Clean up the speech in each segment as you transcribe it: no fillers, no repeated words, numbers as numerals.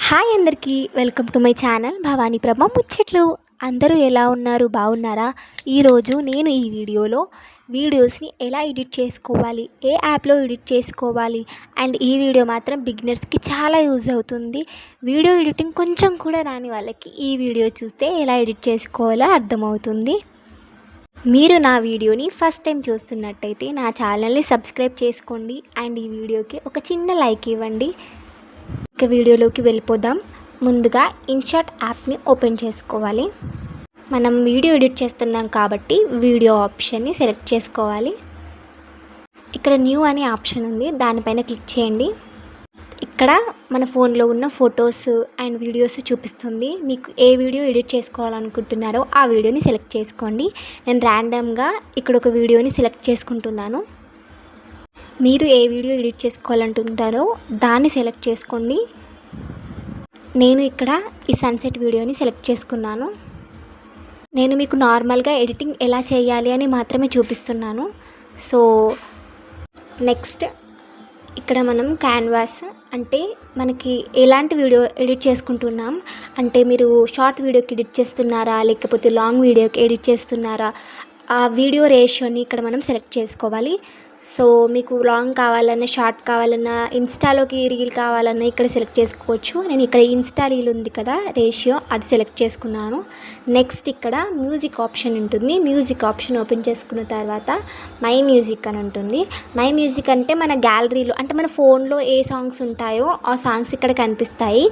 Hi అందరికీ welcome to my channel Bhavani Prabha ముచ్చట్లు. అందరూ ఎలా ఉన్నారు, బాగున్నారా? ఈరోజు నేను ఈ వీడియోలో వీడియోస్ని ఎలా ఎడిట్ చేసుకోవాలి, ఏ యాప్లో ఎడిట్ చేసుకోవాలి అండ్ ఈ వీడియో మాత్రం బిగినర్స్కి చాలా యూజ్ అవుతుంది. వీడియో ఎడిటింగ్ కొంచెం కూడా రాని వాళ్ళకి ఈ వీడియో చూస్తే ఎలా ఎడిట్ చేసుకోవాలో అర్థమవుతుంది. మీరు నా వీడియోని ఫస్ట్ టైం చూస్తున్నట్టయితే నా ఛానల్ని సబ్స్క్రైబ్ చేసుకోండి అండ్ ఈ వీడియోకి ఒక చిన్న లైక్ ఇవ్వండి. ఇక వీడియోలోకి వెళ్ళిపోదాం. ముందుగా ఇన్షాట్ యాప్ని ఓపెన్ చేసుకోవాలి. మనం వీడియో ఎడిట్ చేస్తున్నాం కాబట్టి వీడియో ఆప్షన్ని సెలెక్ట్ చేసుకోవాలి. ఇక్కడ న్యూ అనే ఆప్షన్ ఉంది, దానిపైన క్లిక్ చేయండి. ఇక్కడ మన ఫోన్లో ఉన్న ఫొటోస్ అండ్ వీడియోస్ చూపిస్తుంది. మీకు ఏ వీడియో ఎడిట్ చేసుకోవాలనుకుంటున్నారో ఆ వీడియోని సెలెక్ట్ చేసుకోండి. నేను ర్యాండమ్గా ఇక్కడ ఒక వీడియోని సెలెక్ట్ చేసుకుంటున్నాను. మీరు ఏ వీడియో ఎడిట్ చేసుకోవాలంటుంటారో దాన్ని సెలెక్ట్ చేసుకోండి. నేను ఇక్కడ ఈ సన్సెట్ వీడియోని సెలెక్ట్ చేసుకున్నాను. నేను మీకు నార్మల్గా ఎడిటింగ్ ఎలా చేయాలి అని మాత్రమే చూపిస్తున్నాను. సో నెక్స్ట్ ఇక్కడ మనం క్యాన్వాస్ అంటే మనకి ఎలాంటి వీడియో ఎడిట్ చేసుకుంటున్నాం అంటే మీరు షార్ట్ వీడియోకి ఎడిట్ చేస్తున్నారా లేకపోతే లాంగ్ వీడియోకి ఎడిట్ చేస్తున్నారా, ఆ వీడియో రేషియోని ఇక్కడ మనం సెలెక్ట్ చేసుకోవాలి. సో మీకు లాంగ్ కావాలన్నా షార్ట్ కావాలన్నా ఇన్స్టాలోకి రీల్ కావాలన్నా ఇక్కడ సెలెక్ట్ చేసుకోవచ్చు. నేను ఇక్కడ ఇన్స్టా రీల్ ఉంది కదా రేషియో, అది సెలెక్ట్ చేసుకున్నాను. నెక్స్ట్ ఇక్కడ మ్యూజిక్ ఆప్షన్ ఉంటుంది. మ్యూజిక్ ఆప్షన్ ఓపెన్ చేసుకున్న తర్వాత మై మ్యూజిక్ అని ఉంటుంది. మై మ్యూజిక్ అంటే మన గ్యాలరీలో అంటే మన ఫోన్లో ఏ సాంగ్స్ ఉంటాయో ఆ సాంగ్స్ ఇక్కడ కనిపిస్తాయి.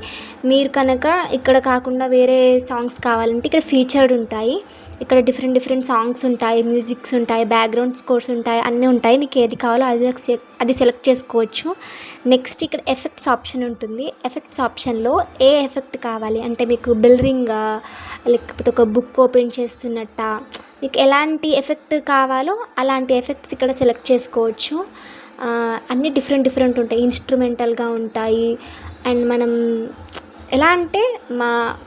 మీరు కనుక ఇక్కడ కాకుండా వేరే సాంగ్స్ కావాలంటే ఇక్కడ ఫీచర్డ్ ఉంటాయి. ఇక్కడ డిఫరెంట్ సాంగ్స్ ఉంటాయి, మ్యూజిక్స్ ఉంటాయి, బ్యాక్గ్రౌండ్ స్కోర్స్ ఉంటాయి, అన్నీ ఉంటాయి. మీకు ఏది కావాలో అది సెలెక్ట్ చేసుకోవచ్చు. నెక్స్ట్ ఇక్కడ ఎఫెక్ట్స్ ఆప్షన్ ఉంటుంది. ఎఫెక్ట్స్ ఆప్షన్లో ఏ ఎఫెక్ట్ కావాలి అంటే మీకు బిల్రింగా లేకపోతే ఒక బుక్ ఓపెన్ చేస్తున్నట్ట, మీకు ఎలాంటి ఎఫెక్ట్ కావాలో అలాంటి ఎఫెక్ట్స్ ఇక్కడ సెలెక్ట్ చేసుకోవచ్చు. అన్నీ డిఫరెంట్ ఉంటాయి, ఇన్స్ట్రుమెంటల్గా ఉంటాయి. అండ్ మనం ఎలా అంటే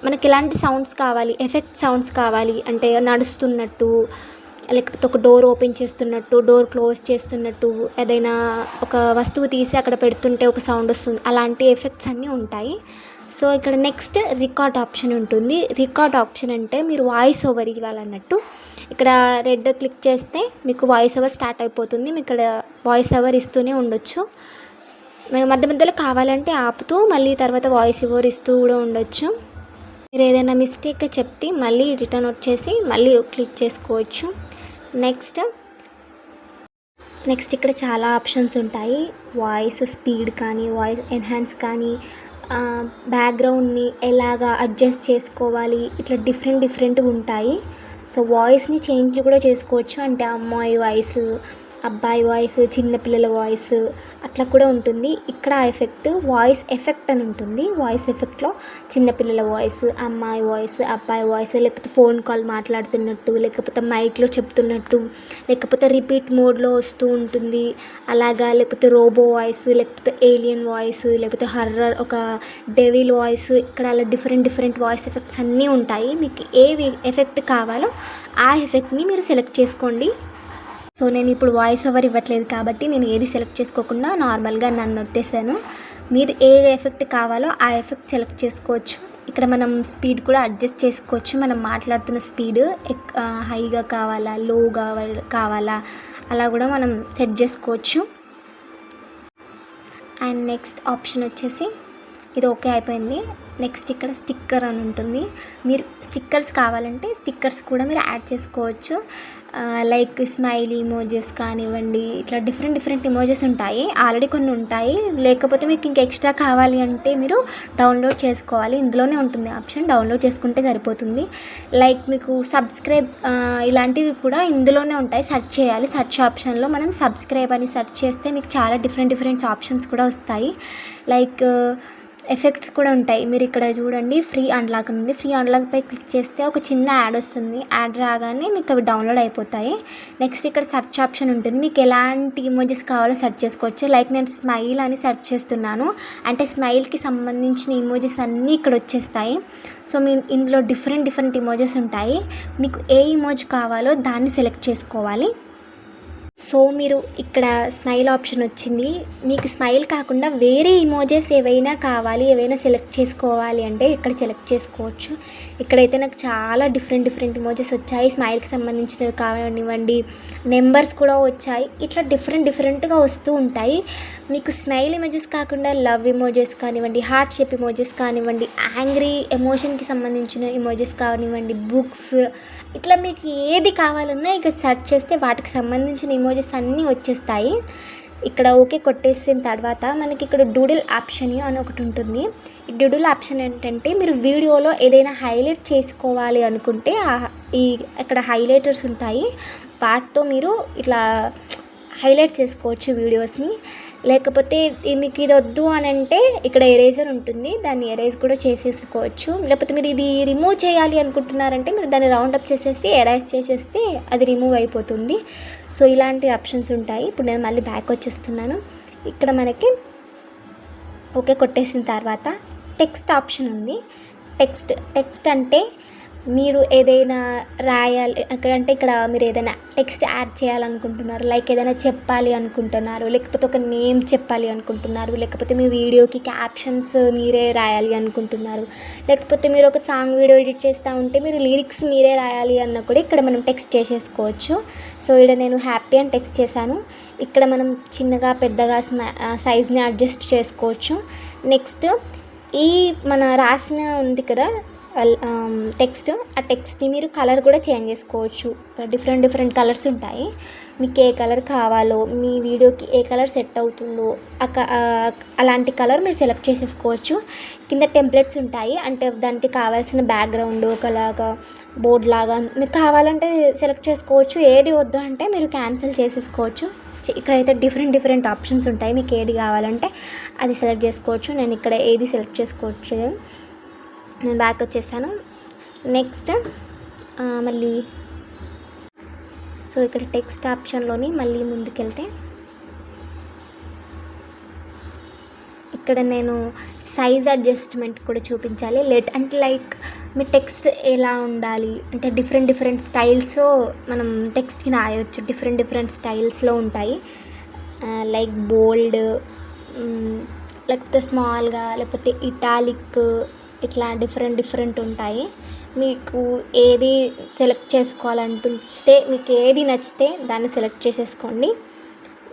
మనకి ఎలాంటి సౌండ్స్ కావాలి, ఎఫెక్ట్ సౌండ్స్ కావాలి అంటే నడుస్తున్నట్టు లేకపోతే ఒక డోర్ ఓపెన్ చేస్తున్నట్టు, డోర్ క్లోజ్ చేస్తున్నట్టు, ఏదైనా ఒక వస్తువు తీసి అక్కడ పెడుతుంటే ఒక సౌండ్ వస్తుంది, అలాంటి ఎఫెక్ట్స్ అన్నీ ఉంటాయి. సో ఇక్కడ నెక్స్ట్ రికార్డ్ ఆప్షన్ ఉంటుంది. రికార్డ్ ఆప్షన్ అంటే మీరు వాయిస్ ఓవర్ ఇవ్వాలన్నట్టు. ఇక్కడ రెడ్ క్లిక్ చేస్తే మీకు వాయిస్ ఓవర్ స్టార్ట్ అయిపోతుంది. మీకు ఇక్కడ వాయిస్ ఓవర్ ఇస్తూనే ఉండొచ్చు. మధ్యలో కావాలంటే ఆపుతూ మళ్ళీ తర్వాత వాయిస్ ఓవర్ ఇస్తూ కూడా ఉండొచ్చు. మీరు ఏదైనా మిస్టేక్గా చెప్తే మళ్ళీ రిటర్న్ వచ్చేసి మళ్ళీ క్లిక్ చేసుకోవచ్చు. నెక్స్ట్ ఇక్కడ చాలా ఆప్షన్స్ ఉంటాయి. వాయిస్ స్పీడ్ కానీ, వాయిస్ ఎన్హాన్స్ కానీ, బ్యాక్గ్రౌండ్ని ఎలాగా అడ్జస్ట్ చేసుకోవాలి, ఇట్లా డిఫరెంట్ ఉంటాయి. సో వాయిస్ని చేంజ్ కూడా చేసుకోవచ్చు. అంటే అమ్మాయి వాయిస్, అబ్బాయి వాయిస్, చిన్నపిల్లల వాయిస్ అట్లా కూడా ఉంటుంది. ఇక్కడ ఎఫెక్ట్ వాయిస్ ఎఫెక్ట్ అని ఉంటుంది. వాయిస్ ఎఫెక్ట్లో చిన్నపిల్లల వాయిస్, అమ్మాయి వాయిస్, అబ్బాయి వాయిస్, లేకపోతే ఫోన్ కాల్ మాట్లాడుతున్నట్టు, లేకపోతే మైక్లో చెప్తున్నట్టు, లేకపోతే రిపీట్ మోడ్లో వస్తూ ఉంటుంది అలాగా, లేకపోతే రోబో వాయిస్, లేకపోతే ఏలియన్ వాయిస్, లేకపోతే హర్రర్ ఒక డెవిల్ వాయిస్, ఇక్కడ అలా డిఫరెంట్ వాయిస్ ఎఫెక్ట్స్ అన్నీ ఉంటాయి. మీకు ఏ ఎఫెక్ట్ కావాలో ఆ ఎఫెక్ట్ని మీరు సెలెక్ట్ చేసుకోండి. సో నేను ఇప్పుడు వాయిస్ ఓవర్ ఇవ్వట్లేదు కాబట్టి నేను ఏది సెలెక్ట్ చేసుకోకుండా నార్మల్గా నన్ను నొట్టేసాను. మీరు ఏ ఎఫెక్ట్ కావాలో ఆ ఎఫెక్ట్ సెలెక్ట్ చేసుకోవచ్చు. ఇక్కడ మనం స్పీడ్ కూడా అడ్జస్ట్ చేసుకోవచ్చు. మనం మాట్లాడుతున్న స్పీడ్ హైగా కావాలా, లోగా కావాలా అలా కూడా మనం సెట్ చేసుకోవచ్చు. అండ్ నెక్స్ట్ ఆప్షన్ వచ్చేసి ఇది ఓకే అయిపోయింది. నెక్స్ట్ ఇక్కడ స్టిక్కర్ అని ఉంటుంది. మీరు స్టిక్కర్స్ కావాలంటే స్టిక్కర్స్ కూడా మీరు యాడ్ చేసుకోవచ్చు. లైక్ స్మైల్ ఇమోజెస్ కానివ్వండి, ఇట్లా డిఫరెంట్ ఇమోజెస్ ఉంటాయి. ఆల్రెడీ కొన్ని ఉంటాయి, లేకపోతే మీకు ఇంకా ఎక్స్ట్రా కావాలి అంటే మీరు డౌన్లోడ్ చేసుకోవాలి. ఇందులోనే ఉంటుంది ఆప్షన్, డౌన్లోడ్ చేసుకుంటే సరిపోతుంది. లైక్ మీకు సబ్స్క్రైబ్ ఇలాంటివి కూడా ఇందులోనే ఉంటాయి. సెర్చ్ చేయాలి. సెర్చ్ ఆప్షన్లో మనం సబ్స్క్రైబ్ అని సెర్చ్ చేస్తే మీకు చాలా డిఫరెంట్ ఆప్షన్స్ కూడా వస్తాయి. లైక్ ఎఫెక్ట్స్ కూడా ఉంటాయి. మీరు ఇక్కడ చూడండి ఫ్రీ అన్లాక్ ఉంది. ఫ్రీ అన్లాక్పై క్లిక్ చేస్తే ఒక చిన్న యాడ్ వస్తుంది. యాడ్ రాగానే మీకు అవి డౌన్లోడ్ అయిపోతాయి. నెక్స్ట్ ఇక్కడ సెర్చ్ ఆప్షన్ ఉంటుంది. మీకు ఎలాంటి ఇమోజెస్ కావాలో సెర్చ్ చేసుకోవచ్చు. లైక్ నేను స్మైల్ అని సెర్చ్ చేస్తున్నాను అంటే స్మైల్కి సంబంధించిన ఇమోజెస్ అన్నీ ఇక్కడ వచ్చేస్తాయి. సో మీ ఇందులో డిఫరెంట్ ఇమోజెస్ ఉంటాయి. మీకు ఏ ఇమోజ్ కావాలో దాన్ని సెలెక్ట్ చేసుకోవాలి. సో మీరు ఇక్కడ స్మైల్ ఆప్షన్ వచ్చింది. మీకు స్మైల్ కాకుండా వేరే ఇమోజెస్ ఏవైనా కావాలి, ఏవైనా సెలెక్ట్ చేసుకోవాలి అంటే ఇక్కడ సెలెక్ట్ చేసుకోవచ్చు. ఇక్కడైతే నాకు చాలా డిఫరెంట్ ఇమోజెస్ వచ్చాయి. స్మైల్కి సంబంధించినవి కానివ్వండి, నెంబర్స్ కూడా వచ్చాయి. ఇట్లా డిఫరెంట్గా వస్తూ ఉంటాయి. మీకు స్మైల్ ఇమోజెస్ కాకుండా లవ్ ఇమోజెస్ కానివ్వండి, హార్ట్ షేప్ ఇమోజెస్ కానివ్వండి, యాంగ్రీ ఎమోషన్కి సంబంధించిన ఇమోజెస్ కానివ్వండి, బుక్స్, ఇట్లా మీకు ఏది కావాలన్నా ఇక్కడ సెర్చ్ చేస్తే వాటికి సంబంధించిన ఇమోజెస్ అన్నీ వచ్చేస్తాయి. ఇక్కడ ఓకే కొట్టేసిన తర్వాత మనకి ఇక్కడ డూడిల్ ఆప్షన్ అని ఒకటి ఉంటుంది. ఈ డూడిల్ ఆప్షన్ ఏంటంటే మీరు వీడియోలో ఏదైనా హైలైట్ చేసుకోవాలి అనుకుంటే ఈ ఇక్కడ హైలైటర్స్ ఉంటాయి, వాటితో మీరు ఇట్లా హైలైట్ చేసుకోవచ్చు వీడియోస్ని. లేకపోతే మీకు ఇది వద్దు అని అంటే ఇక్కడ ఎరేజర్ ఉంటుంది, దాన్ని ఎరేజ్ కూడా చేసేసుకోవచ్చు. లేకపోతే మీరు ఇది రిమూవ్ చేయాలి అనుకుంటున్నారంటే మీరు దాన్ని రౌండ్ అప్ చేసేసి ఎరేజ్ చేసేస్తే అది రిమూవ్ అయిపోతుంది. సో ఇలాంటి ఆప్షన్స్ ఉంటాయి. ఇప్పుడు నేను మళ్ళీ బ్యాక్ వచ్చేస్తున్నాను. ఇక్కడ మనకి ఓకే కొట్టేసిన తర్వాత టెక్స్ట్ ఆప్షన్ ఉంది. టెక్స్ట్ అంటే మీరు ఏదైనా రాయాలి అంటే ఇక్కడ మీరు ఏదైనా టెక్స్ట్ యాడ్ చేయాలనుకుంటున్నారు, లైక్ ఏదైనా చెప్పాలి అనుకుంటున్నారు, లేకపోతే ఒక నేమ్ చెప్పాలి అనుకుంటున్నారు, లేకపోతే మీ వీడియోకి క్యాప్షన్స్ మీరే రాయాలి అనుకుంటున్నారు, లేకపోతే మీరు ఒక సాంగ్ వీడియో ఎడిట్ చేస్తూ ఉంటే మీరు లిరిక్స్ మీరే రాయాలి అన్న కూడా ఇక్కడ మనం టెక్స్ట్ చేసేసుకోవచ్చు. సో ఇక్కడ నేను హ్యాపీ అని టెక్స్ట్ చేశాను. ఇక్కడ మనం చిన్నగా పెద్దగా సైజ్ని అడ్జస్ట్ చేసుకోవచ్చు. నెక్స్ట్ ఈ మన రాసిన ఉంది కదా టెక్స్ట్, ఆ టెక్స్ట్ని మీరు కలర్ కూడా చేంజ్ చేసుకోవచ్చు. డిఫరెంట్ కలర్స్ ఉంటాయి. మీకు ఏ కలర్ కావాలో, మీ వీడియోకి ఏ కలర్ సెట్ అవుతుందో అలాంటి కలర్ మీరు సెలెక్ట్ చేసేసుకోవచ్చు. కింద టెంప్లెట్స్ ఉంటాయి, అంటే దానికి కావాల్సిన బ్యాక్గ్రౌండ్ ఒకలాగా బోర్డ్ లాగా మీకు కావాలంటే సెలెక్ట్ చేసుకోవచ్చు. ఏది వద్దు అంటే మీరు క్యాన్సిల్ చేసేసుకోవచ్చు. ఇక్కడైతే డిఫరెంట్ ఆప్షన్స్ ఉంటాయి. మీకు ఏది కావాలంటే అది సెలెక్ట్ చేసుకోవచ్చు. నేను ఇక్కడ ఏది సెలెక్ట్ చేసుకోవచ్చు. నేను బ్యాక్ వచ్చేసాను. నెక్స్ట్ మళ్ళీ సో ఇక్కడ టెక్స్ట్ ఆప్షన్లోని మళ్ళీ ముందుకెళ్తే ఇక్కడ నేను సైజ్ అడ్జస్ట్మెంట్ కూడా చూపించాలి. లైక్ మీ టెక్స్ట్ ఎలా ఉండాలి అంటే డిఫరెంట్ స్టైల్స్ మనం టెక్స్ట్కి రాయవచ్చు. డిఫరెంట్ స్టైల్స్లో ఉంటాయి. లైక్ బోల్డ్, లేకపోతే స్మాల్గా, లేకపోతే ఇటాలిక్, ఇట్లా డిఫరెంట్ ఉంటాయి. మీకు ఏది సెలెక్ట్ చేసుకోవాలనిపిస్తే, మీకు ఏది నచ్చితే దాన్ని సెలెక్ట్ చేసేసుకోండి.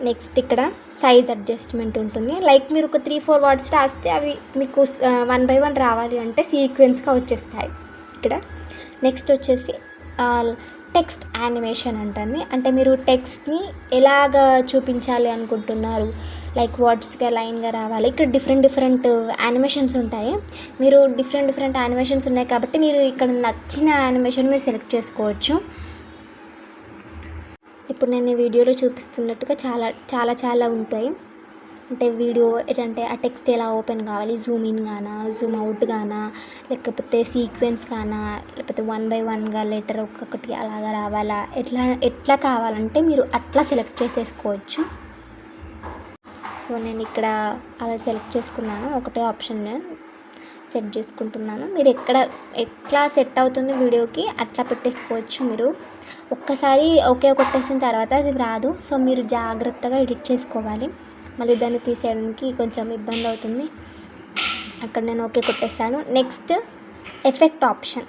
నెక్స్ట్ ఇక్కడ సైజ్ అడ్జస్ట్మెంట్ ఉంటుంది. లైక్ మీరు ఒక 3-4 వర్డ్స్ రాస్తే అవి మీకు 1 by 1 రావాలి అంటే సీక్వెన్స్గా వచ్చేస్తాయి ఇక్కడ. నెక్స్ట్ వచ్చేసి టెక్స్ట్ యానిమేషన్ అంటుంది. అంటే మీరు టెక్స్ట్ని ఎలాగ చూపించాలి అనుకుంటున్నారు, లైక్ వర్డ్స్గా లైన్గా రావాలి. ఇక్కడ డిఫరెంట్ యానిమేషన్స్ ఉంటాయి. మీరు డిఫరెంట్ యానిమేషన్స్ ఉన్నాయి కాబట్టి మీరు ఇక్కడ నచ్చిన యానిమేషన్ మీరు సెలెక్ట్ చేసుకోవచ్చు. ఇప్పుడు నేను ఈ వీడియోలో చూపిస్తున్నట్టుగా చాలా ఉంటాయి. అంటే వీడియో ఏంటంటే ఆ టెక్స్ట్ ఎలా ఓపెన్ కావాలి, జూమ్ ఇన్ గానా, జూమ్ అవుట్ గానా, లేకపోతే సీక్వెన్స్ గానా, లేకపోతే 1 by 1గా లెటర్ ఒక్కొక్కటి అలాగా రావాలా, ఎట్లా కావాలంటే మీరు అట్లా సెలెక్ట్ చేసేసుకోవచ్చు. సో నేను ఇక్కడ అలా సెలెక్ట్ చేసుకున్నాను. ఒకటే ఆప్షన్ సెట్ చేసుకుంటున్నాను. మీరు ఎట్లా సెట్ అవుతుంది వీడియోకి అట్లా పెట్టేసుకోవచ్చు. మీరు ఒక్కసారి ఓకే కొట్టేసిన తర్వాత అది రాదు. సో మీరు జాగ్రత్తగా ఎడిట్ చేసుకోవాలి. మళ్ళీ దాన్ని తీసేయడానికి కొంచెం ఇబ్బంది అవుతుంది. అక్కడ నేను ఓకే కొట్టేసాను. నెక్స్ట్ ఎఫెక్ట్ ఆప్షన్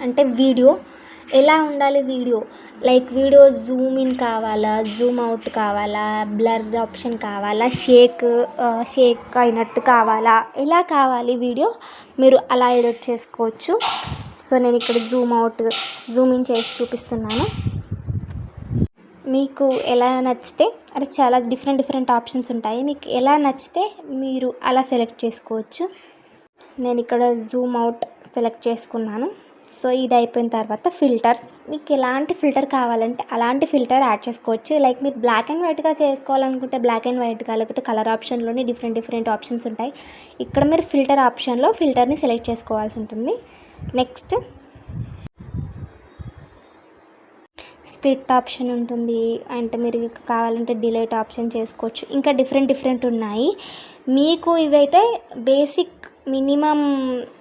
అంటే వీడియో ఎలా ఉండాలి, లైక్ వీడియో జూమ్ ఇన్ కావాలా, జూమ్ అవుట్ కావాలా, బ్లర్ ఆప్షన్ కావాలా, షేక్ అయినట్టు కావాలా, ఎలా కావాలి వీడియో మీరు అలా ఎడిట్ చేసుకోవచ్చు. సో నేను ఇక్కడ జూమ్ ఇన్ చేసి చూపిస్తున్నాను. మీకు ఎలా నచ్చితే అది చాలా డిఫరెంట్ ఆప్షన్స్ ఉంటాయి. మీకు ఎలా నచ్చితే మీరు అలా సెలెక్ట్ చేసుకోవచ్చు. నేను ఇక్కడ జూమ్ అవుట్ సెలెక్ట్ చేసుకున్నాను. సో ఇది అయిపోయిన తర్వాత ఫిల్టర్స్, మీకు ఎలాంటి ఫిల్టర్ కావాలంటే అలాంటి ఫిల్టర్ యాడ్ చేసుకోవచ్చు. లైక్ మీరు బ్లాక్ అండ్ వైట్గా చేసుకోవాలనుకుంటే బ్లాక్ అండ్ వైట్గా, లేకపోతే కలర్ ఆప్షన్లోనే డిఫరెంట్ ఆప్షన్స్ ఉంటాయి. ఇక్కడ మీరు ఫిల్టర్ ఆప్షన్లో ఫిల్టర్ని సెలెక్ట్ చేసుకోవాల్సి ఉంటుంది. నెక్స్ట్ స్ప్లిట్ ఆప్షన్ ఉంటుంది. అంటే మీరు కావాలంటే డిలీట్ ఆప్షన్ చేసుకోవచ్చు. ఇంకా డిఫరెంట్ ఉన్నాయి. మీకు ఇవైతే బేసిక్ మినిమం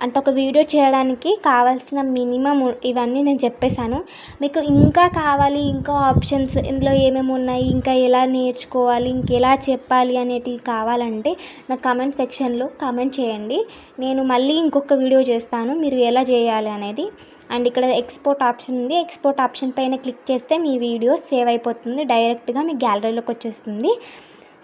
అంటే ఒక వీడియో చేయడానికి కావాల్సిన మినిమం ఇవన్నీ నేను చెప్పేశాను. మీకు ఇంకా కావాలి, ఇంకా ఆప్షన్స్ ఇందులో ఏమేమి ఉన్నాయి, ఇంకా ఎలా నేర్చుకోవాలి, ఇంకెలా చెప్పాలి అనేటివి కావాలంటే నా కామెంట్ సెక్షన్లో కామెంట్ చేయండి. నేను మళ్ళీ ఇంకొక వీడియో చేస్తాను మీరు ఎలా చేయాలి అనేది. అండ్ ఇక్కడ ఎక్స్పోర్ట్ ఆప్షన్ ఉంది. ఎక్స్పోర్ట్ ఆప్షన్ పైన క్లిక్ చేస్తే మీ వీడియో సేవ్ అయిపోతుంది, డైరెక్ట్గా మీ గ్యాలరీలోకి వచ్చేస్తుంది.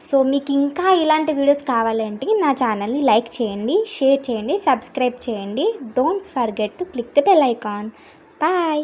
సో మీకు ఇంకా ఇలాంటి వీడియోస్ కావాలంటే నా ఛానల్ని లైక్ చేయండి, షేర్ చేయండి, సబ్స్క్రైబ్ చేయండి. Don't forget to click the bell icon. Bye.